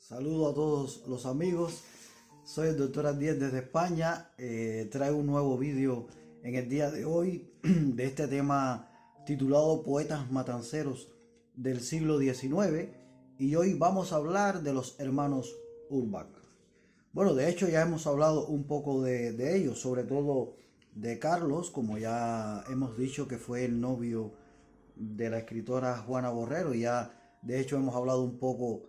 Saludo a todos los amigos, soy el doctor Adiel desde España. Traigo un nuevo vídeo en el día de hoy de este tema titulado Poetas Matanceros del siglo XIX, y hoy vamos a hablar de los hermanos Urbach. Bueno, de hecho ya hemos hablado un poco de ellos, sobre todo de Carlos, como ya hemos dicho que fue el novio de la escritora Juana Borrero, y ya de hecho hemos hablado un poco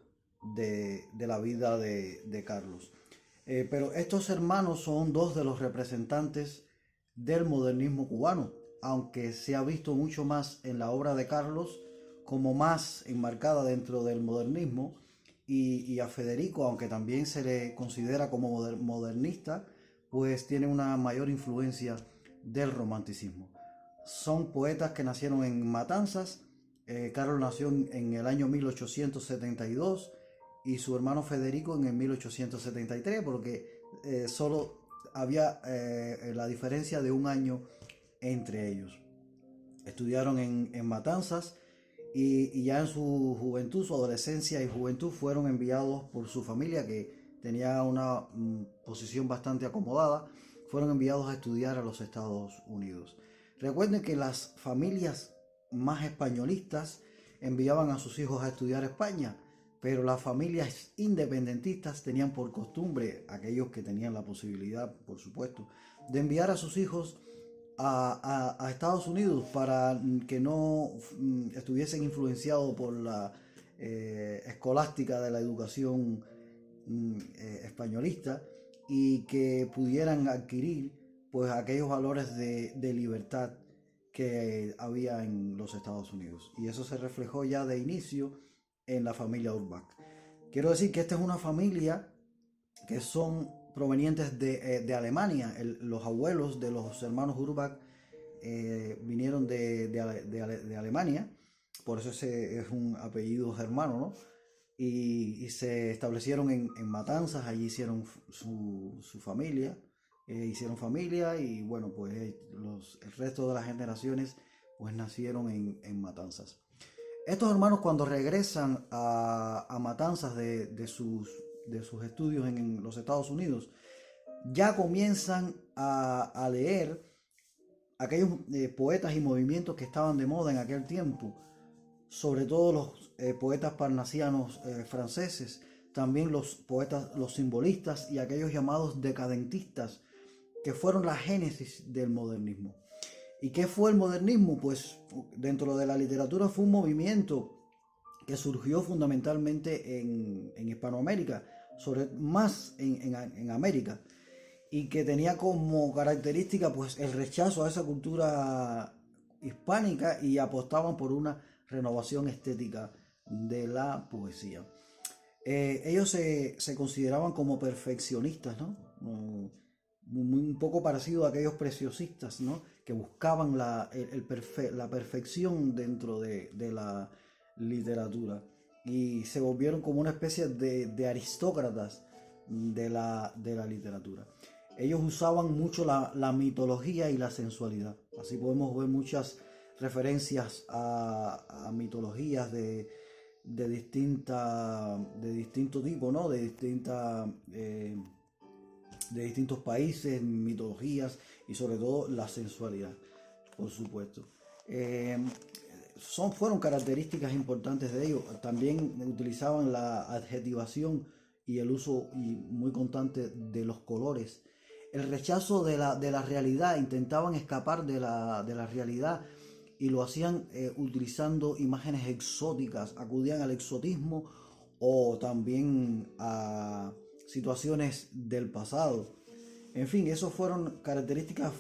de la vida de Carlos. Pero estos hermanos son dos de los representantes del modernismo cubano, aunque se ha visto mucho más en la obra de Carlos como más enmarcada dentro del modernismo, y a Federico, aunque también se le considera como modernista, pues tiene una mayor influencia del romanticismo. Son poetas que nacieron en Matanzas. Carlos nació en el año 1872 y su hermano Federico en el 1873, porque solo había la diferencia de un año entre ellos. Estudiaron en Matanzas y ya en su juventud, su adolescencia y juventud fueron enviados por su familia, que tenía una posición bastante acomodada. Fueron enviados a estudiar a los Estados Unidos. Recuerden que las familias más españolistas enviaban a sus hijos a estudiar a España, pero las familias independentistas tenían por costumbre, aquellos que tenían la posibilidad, por supuesto, de enviar a sus hijos a Estados Unidos para que no estuviesen influenciados por la escolástica de la educación españolista, y que pudieran adquirir pues aquellos valores de libertad que había en los Estados Unidos. Y eso se reflejó ya de inicio en la familia Urbach. Quiero decir que esta es una familia que son provenientes de Alemania. Los abuelos de los hermanos Urbach vinieron de Alemania, por eso ese es un apellido germano, ¿no? Y se establecieron en Matanzas. Allí hicieron su familia, hicieron familia, y bueno, pues el resto de las generaciones pues nacieron en Matanzas. Estos hermanos, cuando regresan a Matanzas de sus estudios en los Estados Unidos, ya comienzan a leer aquellos poetas y movimientos que estaban de moda en aquel tiempo, sobre todo los poetas parnasianos franceses, también los poetas, los simbolistas y aquellos llamados decadentistas, que fueron la génesis del modernismo. ¿Y qué fue el modernismo? Pues dentro de la literatura fue un movimiento que surgió fundamentalmente en Hispanoamérica, más en América, y que tenía como característica pues el rechazo a esa cultura hispánica, y apostaban por una renovación estética de la poesía. Ellos se consideraban como perfeccionistas, ¿no? Un poco parecido a aquellos preciosistas, ¿no? Que buscaban la perfección dentro de la literatura, y se volvieron como una especie de aristócratas de la literatura. Ellos usaban mucho la mitología y la sensualidad. Así podemos ver muchas referencias a mitologías de distinto tipo, ¿no? De distintos países, mitologías, y sobre todo la sensualidad, por supuesto. Fueron características importantes de ellos. También utilizaban la adjetivación y el uso muy constante de los colores. El rechazo de la realidad. Intentaban escapar de la realidad, y lo hacían utilizando imágenes exóticas. Acudían al exotismo o también a situaciones del pasado. En fin, esas fueron características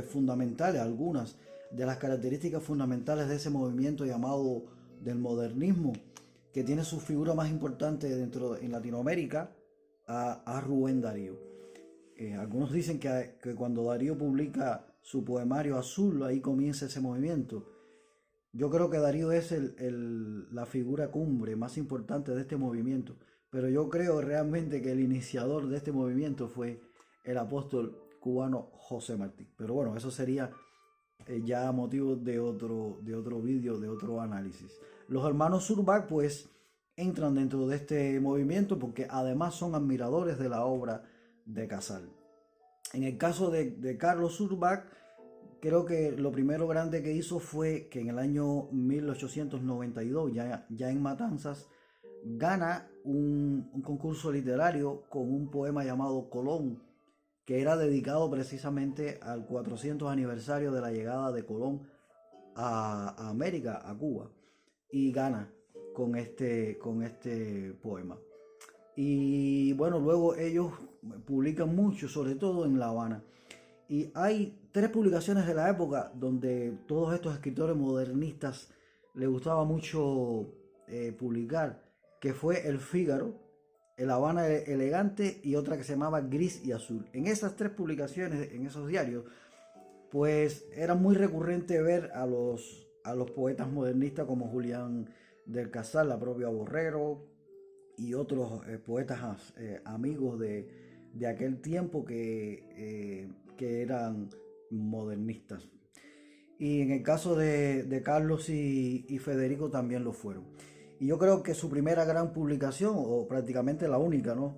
fundamentales, algunas de las características fundamentales de ese movimiento llamado del modernismo, que tiene su figura más importante en Latinoamérica a Rubén Darío. Algunos dicen que cuando Darío publica su poemario Azul, ahí comienza ese movimiento. Yo creo que Darío es la figura cumbre más importante de este movimiento, pero yo creo realmente que el iniciador de este movimiento fue el apóstol cubano José Martí. Pero bueno, eso sería ya motivo de otro vídeo, de otro análisis. Los hermanos Urbach pues entran dentro de este movimiento porque además son admiradores de la obra de Casal. En el caso de Carlos Urbach, creo que lo primero grande que hizo fue que en el año 1892, ya en Matanzas, gana un concurso literario con un poema llamado Colón, que era dedicado precisamente al 400 aniversario de la llegada de Colón a América, a Cuba, y gana con este poema. Y bueno, luego ellos publican mucho, sobre todo en La Habana. Y hay 3 publicaciones de la época donde todos estos escritores modernistas les gustaba mucho publicar, que fue El Fígaro, El Habana Elegante y otra que se llamaba Gris y Azul. En esas 3 publicaciones, en esos diarios, pues era muy recurrente ver a los poetas modernistas como Julián del Casal, la propia Borrero y otros poetas amigos de aquel tiempo que eran modernistas. Y en el caso de Carlos y Federico también lo fueron. Y yo creo que su primera gran publicación, o prácticamente la única, ¿no?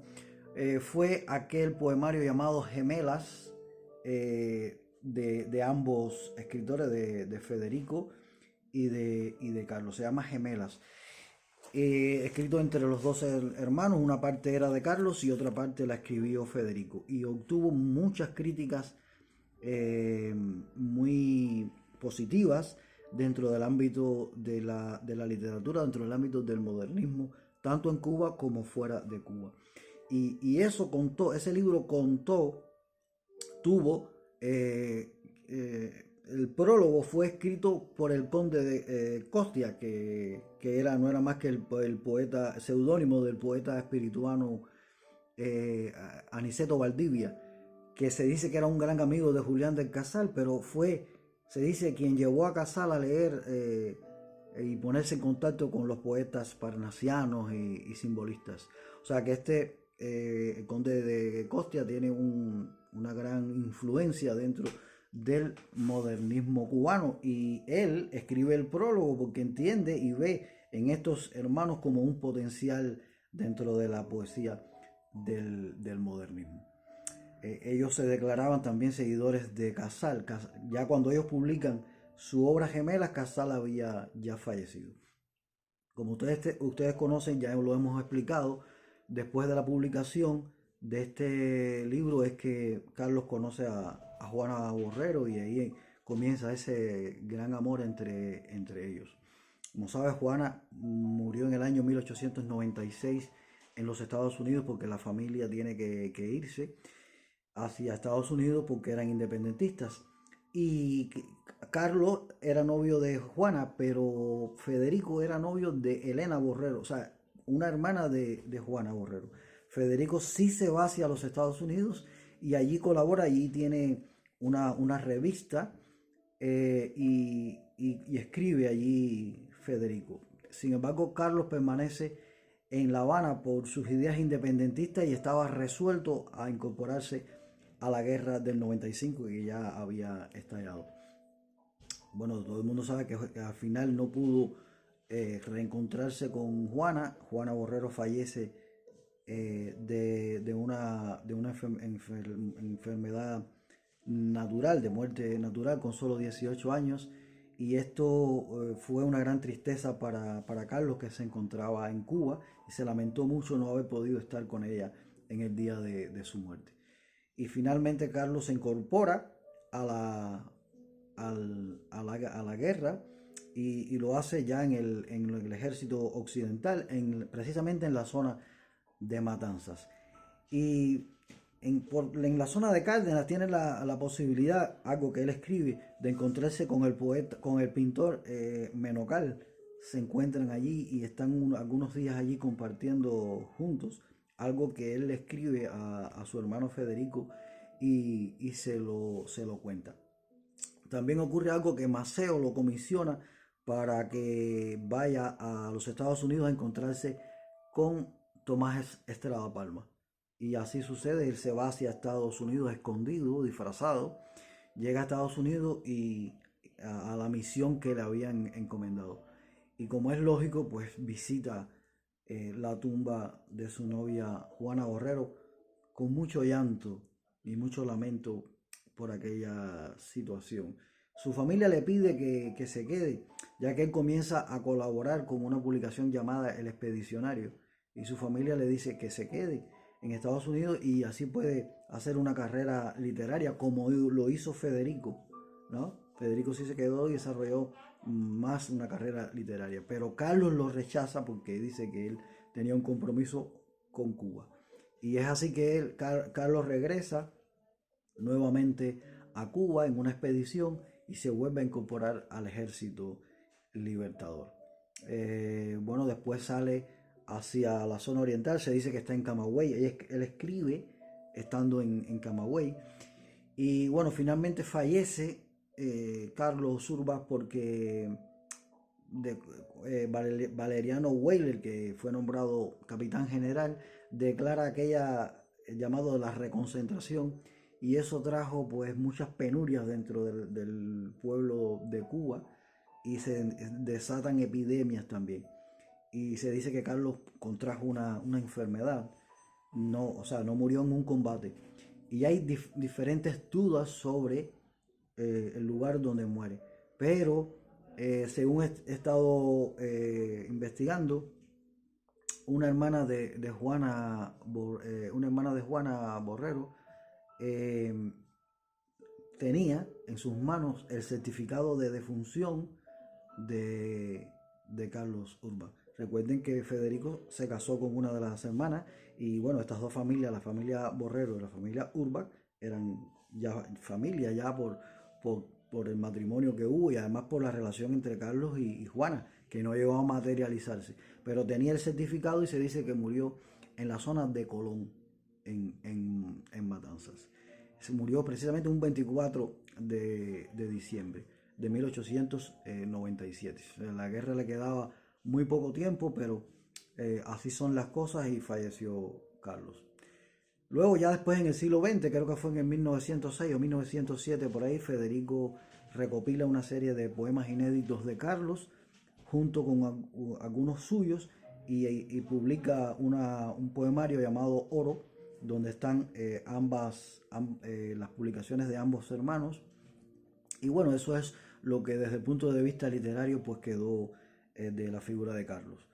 Fue aquel poemario llamado Gemelas, de ambos escritores, de Federico y de Carlos. Se llama Gemelas. Escrito entre los dos hermanos. Una parte era de Carlos y otra parte la escribió Federico. Y obtuvo muchas críticas muy positivas dentro del ámbito de la literatura, dentro del ámbito del modernismo, tanto en Cuba como fuera de Cuba. Y ese libro tuvo, el prólogo fue escrito por el conde de Costia, que no era más que el poeta, seudónimo del poeta espirituano Aniceto Valdivia, que se dice que era un gran amigo de Julián del Casal, pero se dice, quien llevó a Casal a leer y ponerse en contacto con los poetas parnasianos y simbolistas. O sea que el conde de Costia tiene una gran influencia dentro del modernismo cubano, y él escribe el prólogo porque entiende y ve en estos hermanos como un potencial dentro de la poesía del modernismo. Ellos se declaraban también seguidores de Casal. Ya cuando ellos publican su obra Gemelas, Casal había ya fallecido. Como ustedes conocen, ya lo hemos explicado, después de la publicación de este libro es que Carlos conoce a Juana Borrero, y ahí comienza ese gran amor entre ellos. Como sabes, Juana murió en el año 1896 en los Estados Unidos porque la familia tiene que irse hacia Estados Unidos porque eran independentistas. Y Carlos era novio de Juana, pero Federico era novio de Elena Borrero, o sea, una hermana de Juana Borrero. Federico sí se va hacia los Estados Unidos y allí colabora, allí tiene una revista y escribe allí Federico. Sin embargo, Carlos permanece en La Habana por sus ideas independentistas y estaba resuelto a incorporarse a la guerra del 95 que ya había estallado. Bueno, todo el mundo sabe que al final no pudo reencontrarse con Juana. Juana Borrero fallece de una enfermedad natural, de muerte natural, con solo 18 años. Y esto fue una gran tristeza para Carlos, que se encontraba en Cuba, y se lamentó mucho no haber podido estar con ella en el día de su muerte. Y finalmente Carlos se incorpora a la guerra y lo hace ya en el ejército occidental, precisamente en la zona de Matanzas. Y en la zona de Cárdenas tiene la posibilidad, algo que él escribe, de encontrarse con el pintor Menocal. Se encuentran allí y están algunos días allí compartiendo juntos, algo que él le escribe a su hermano Federico y se lo cuenta. También ocurre algo que Maceo lo comisiona para que vaya a los Estados Unidos a encontrarse con Tomás Estrada Palma. Y así sucede, él se va hacia Estados Unidos escondido, disfrazado, llega a Estados Unidos y a la misión que le habían encomendado. Y como es lógico, pues visita la tumba de su novia Juana Borrero con mucho llanto y mucho lamento por aquella situación. Su familia le pide que se quede, ya que él comienza a colaborar con una publicación llamada El Expedicionario, y su familia le dice que se quede en Estados Unidos y así puede hacer una carrera literaria como lo hizo Federico, ¿no? Federico sí se quedó y desarrolló más una carrera literaria, pero Carlos lo rechaza porque dice que él tenía un compromiso con Cuba. Y es así que Carlos regresa nuevamente a Cuba en una expedición y se vuelve a incorporar al ejército libertador. Bueno, después sale hacia la zona oriental, se dice que está en Camagüey, él escribe estando en Camagüey, y bueno, finalmente fallece Carlos Urbas porque Valeriano Weyler, que fue nombrado capitán general, declara aquella llamado la reconcentración, y eso trajo pues muchas penurias dentro del pueblo de Cuba, y se desatan epidemias también. Y se dice que Carlos contrajo una enfermedad, no, o sea, no murió en un combate. Y hay diferentes dudas sobre el lugar donde muere. Pero según he estado investigando, una hermana de Juana, una hermana de Juana Borrero eh, tenía en sus manos el certificado de defunción de Carlos Urban. Recuerden que Federico se casó con una de las hermanas, y bueno, estas dos familias, la familia Borrero y la familia Urban, eran ya familia ya por el matrimonio que hubo, y además por la relación entre Carlos y Juana, que no llegó a materializarse. Pero tenía el certificado y se dice que murió en la zona de Colón, en Matanzas. Se murió precisamente un 24 de diciembre de 1897. La guerra le quedaba muy poco tiempo, pero así son las cosas, y falleció Carlos. Luego ya después en el siglo XX, creo que fue en el 1906 o 1907 por ahí, Federico recopila una serie de poemas inéditos de Carlos junto con algunos suyos, y publica un poemario llamado Oro, donde están las publicaciones de ambos hermanos. Y bueno, eso es lo que desde el punto de vista literario pues quedó de la figura de Carlos.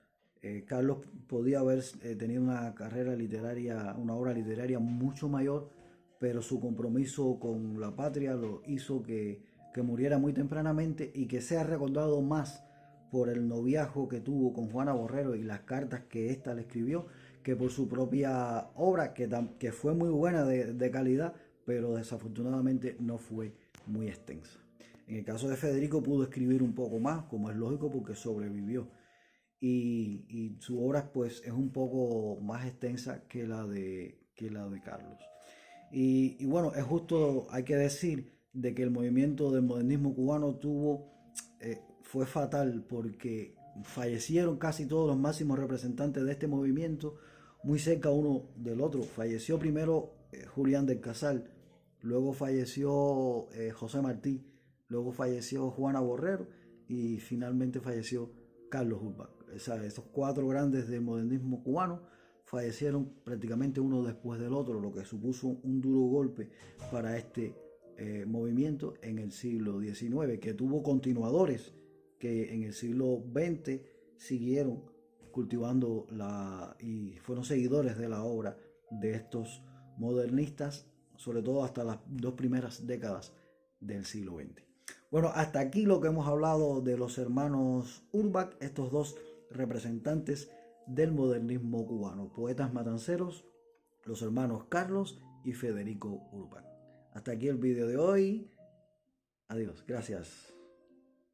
Carlos podía haber tenido una carrera literaria, una obra literaria mucho mayor, pero su compromiso con la patria lo hizo que muriera muy tempranamente, y que sea recordado más por el noviazgo que tuvo con Juana Borrero y las cartas que ésta le escribió, que por su propia obra, que fue muy buena de calidad, pero desafortunadamente no fue muy extensa. En el caso de Federico pudo escribir un poco más, como es lógico, porque sobrevivió. Y su obra pues es un poco más extensa que la de Carlos. Y bueno, es justo, hay que decir, de que el movimiento del modernismo cubano fue fatal, porque fallecieron casi todos los máximos representantes de este movimiento muy cerca uno del otro. Falleció primero Julián del Casal, luego falleció José Martí, luego falleció Juana Borrero, y finalmente falleció Carlos Urban. O sea, esos cuatro grandes del modernismo cubano fallecieron prácticamente uno después del otro, lo que supuso un duro golpe para este movimiento en el siglo XIX, que tuvo continuadores que en el siglo XX siguieron cultivando y fueron seguidores de la obra de estos modernistas, sobre todo hasta las dos primeras décadas del siglo XX. Bueno, hasta aquí lo que hemos hablado de los hermanos Urbach, estos dos representantes del modernismo cubano, poetas matanceros, los hermanos Carlos y Federico Urbach. Hasta aquí el video de hoy. Adiós, gracias.